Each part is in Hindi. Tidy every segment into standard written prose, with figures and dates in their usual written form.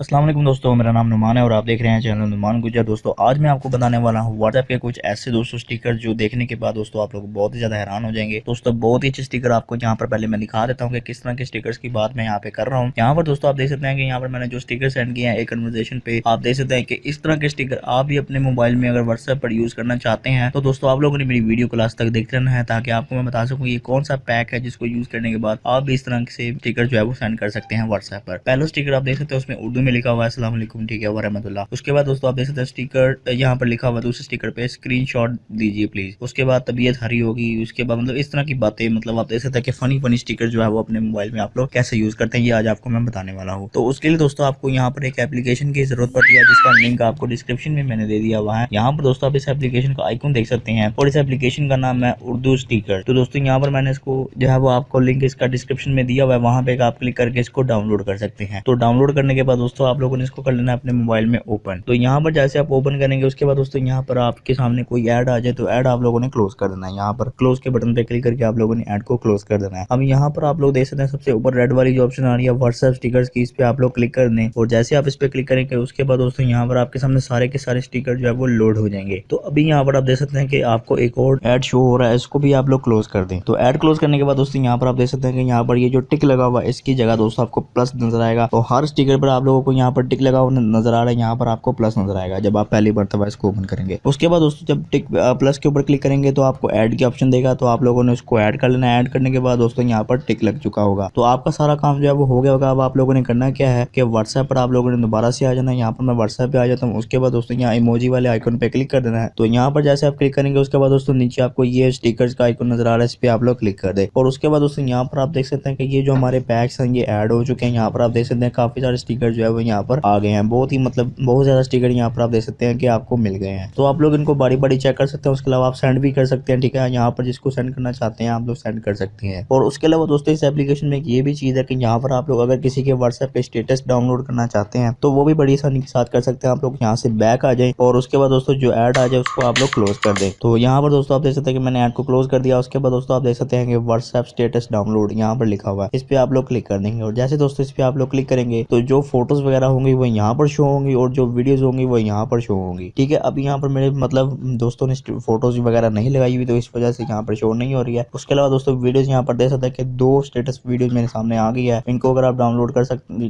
अस्सलाम वालेकुम दोस्तों, मेरा नाम नुमान है और आप देख रहे हैं चैनल नुमान गुज्जर। दोस्तों आज मैं आपको बताने वाला हूं व्हाट्सएप के कुछ ऐसे दोस्तों स्टिकर जो देखने के बाद दोस्तों आप लोग बहुत ही ज़्यादा हैरान हो जाएंगे। दोस्तों बहुत ही अच्छे स्टिकर आपको यहाँ पर पहले मैं दिखा देता हूँ कि किस तरह के स्टिकर्स की बात मैं यहाँ पे कर रहा हूँ। यहाँ पर दोस्तों आप देख सकते हैं कि यहाँ पर मैंने जो स्टिकर सेंड किया है एक कन्वर्सेशन पे, आप देख सकते हैं कि इस तरह के स्टिकर आप भी अपने मोबाइल में अगर व्हाट्सएप पर यूज़ करना चाहते हैं तो दोस्तों आप लोगों ने मेरी वीडियो को लास्ट तक देखते रहना है ताकि आपको मैं बता सकूँ ये कौन सा पैक है जिसको यूज़ करने के बाद आप भी इस तरह से स्टिकर जो है वो सेंड कर सकते हैं व्हाट्सएप पर। पहला स्टिकर आप देख सकते हैं उसमें उर्दू में लिखा हुआ है अस्सलाम वालेकुम, ठीक है, वरहमतुल्लाह। उसके बाद दोस्तों आप देख सकते हैं स्टिकर यहाँ पर लिखा हुआ है, दूसरे स्टिकर पे स्क्रीनशॉट दीजिए प्लीज। उसके बाद तबीयत हरी होगी। उसके बाद मतलब इस तरह की बातें, मतलब आप देख सकते हैं कि फनी फनी स्टिकर जो है वो अपने मोबाइल में आप लोग कैसे यूज करते हैं ये आज आपको मैं बताने वाला हूँ। तो उसके लिए दोस्तों आपको यहाँ पर एक एप्लीकेशन की जरूरत पड़ती है जिसका लिंक आपको डिस्क्रिप्शन में मैंने दे दिया हुआ है। यहाँ पर दोस्तों आप इस एप्लीकेशन का आइकन देख सकते हैं और इस एप्लीकेशन का नाम है उर्दू स्टिकर। तो दोस्तों यहाँ पर मैंने इसको जो है वो आपको लिंक इसका डिस्क्रिप्शन में दिया हुआ है, वहाँ पे आप क्लिक करके इसको डाउनलोड कर सकते हैं। तो डाउनलोड करने के बाद दोस्तों आप लोगों ने इसको कर लेना है अपने मोबाइल में ओपन। तो यहाँ पर जैसे आप ओपन करेंगे उसके बाद दोस्तों यहाँ पर आपके सामने कोई ऐड आ जाए तो ऐड आप लोगों ने क्लोज कर देना है। यहाँ पर क्लोज के बटन पे क्लिक करके आप लोगों ने ऐड को क्लोज कर देना है। अब यहाँ पर आप लोग देख सकते हैं सबसे ऊपर रेड वाली जो ऑप्शन आ रही है व्हाट्सएप स्टिकर्स की, इस पे आप लोग क्लिक कर दें और जैसे आप इस पे क्लिक करेंगे उसके बाद दोस्तों यहाँ पर आपके सामने सारे के सारे स्टिकर जो है वो लोड हो जाएंगे। तो अभी यहाँ पर आप देख सकते हैं कि आपको एक और ऐड शो हो रहा है, इसको भी आप लोग क्लोज कर दें। तो ऐड क्लोज करने के बाद दोस्तों यहाँ पर आप देख सकते हैं कि यहाँ पर ये जो टिक लगा हुआ है इसकी जगह दोस्तों आपको प्लस नजर आएगा। तो हर स्टिकर पर आप लोगों को यहाँ पर टिक लगा हुआ नजर आ रहा है, यहाँ पर आपको प्लस नजर आएगा जब आप पहली मरतबा इसको ओपन करेंगे। उसके बाद दोस्तों जब टिक प्लस के ऊपर क्लिक करेंगे तो आपको ऐड की ऑप्शन देगा, तो आप लोगों ने उसको ऐड कर लेना है। ऐड करने के बाद दोस्तों यहाँ पर टिक लग चुका होगा, तो आपका सारा काम जो है वो हो गया होगा। अब आप लोगों ने करना क्या है कि व्हाट्सएप पर आप लोगों ने दोबारा से आ जाना है। यहाँ पर मैं व्हाट्सएप पे आ जाता हूँ। उसके बाद दोस्तों यहाँ इमोजी वाले आइकन पे क्लिक कर देना है। तो यहाँ पर जैसे आप क्लिक करेंगे उसके बाद दोस्तों नीचे आपको ये स्टिकर्स का आइकन नजर आ रहा है, इस पे आप लोग क्लिक कर दे। और उसके बाद दोस्तों यहाँ पर आप देख सकते हैं कि ये जो हमारे पैक्स हैं ये ऐड हो चुके हैं। यहाँ पर आप देख सकते हैं काफी सारे स्टिकर जो है वो यहाँ पर आ गए हैं। बहुत ही मतलब बहुत ज्यादा स्टिकर यहाँ पर आप देख सकते हैं कि आपको मिल गए हैं। तो आप लोग इनको बारी बारी चेक कर सकते हैं। उसके अलावा आप सेंड भी कर सकते हैं, ठीक है। यहाँ पर जिसको सेंड करना चाहते हैं आप लोग सेंड कर सकते हैं। और उसके अलावा दोस्तों इस एप्लीकेशन में ये भी चीज है कि यहाँ पर आप लोग अगर किसी के व्हाट्सएप पे स्टेटस डाउनलोड करना चाहते हैं तो वो भी बड़ी आसानी के साथ कर सकते हैं। आप लोग यहाँ से बैक आ जाए और उसके बाद दोस्तों जो ऐड आ जाए उसको आप लोग क्लोज कर दें। तो यहाँ पर दोस्तों आप देख सकते हैं कि मैंने ऐड को क्लोज कर दिया। उसके बाद दोस्तों आप देख सकते हैं कि व्हाट्सएप स्टेटस डाउनलोड यहाँ पर लिखा हुआ है, इस पे आप लोग क्लिक कर देंगे। और जैसे दोस्तों इस पे आप लोग क्लिक करेंगे तो जो फोटोज वगैरह होंगी वो यहाँ पर शो होंगी और जो वीडियोज होंगी वो यहाँ पर शो होंगी, ठीक है। अब यहाँ पर मेरे मतलब दोस्तों ने फोटोज वगैरह नहीं लगाई हुई तो इस वजह से यहाँ पर शो नहीं हो रही है। उसके अलावा दोस्तों वीडियोज यहाँ पर देख सकते हैं कि 2 स्टेटस वीडियोज मेरे सामने आ गई है। इनको अगर आप डाउनलोड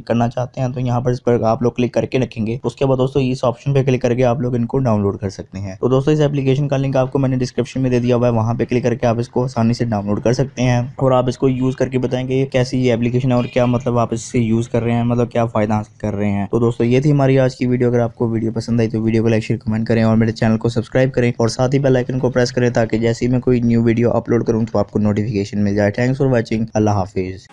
करना चाहते हैं तो यहाँ पर इस पर आप लोग क्लिक करके रखेंगे। उसके बाद दोस्तों इस ऑप्शन पे क्लिक करके आप लोग इनको डाउनलोड कर सकते हैं। तो दोस्तों इस एप्लीकेशन का लिंक आपको मैंने डिस्क्रिप्शन में दे दिया हुआ है, वहाँ पे क्लिक करके आप इसको आसानी से डाउनलोड कर सकते हैं और आप इसको यूज करके बताएंगे कैसी ये एप्लीकेशन है और क्या मतलब आप इससे यूज कर रहे हैं, मतलब क्या फायदा हासिल कर रहे हैं। तो दोस्तों ये थी हमारी आज की वीडियो। अगर आपको वीडियो पसंद आई तो वीडियो को लाइक शेयर कमेंट करें और मेरे चैनल को सब्सक्राइब करें और साथ ही बेल आइकन को प्रेस करें ताकि जैसे ही मैं कोई न्यू वीडियो अपलोड करूं तो आपको नोटिफिकेशन मिल जाए। Thanks for watching. Allah Hafiz.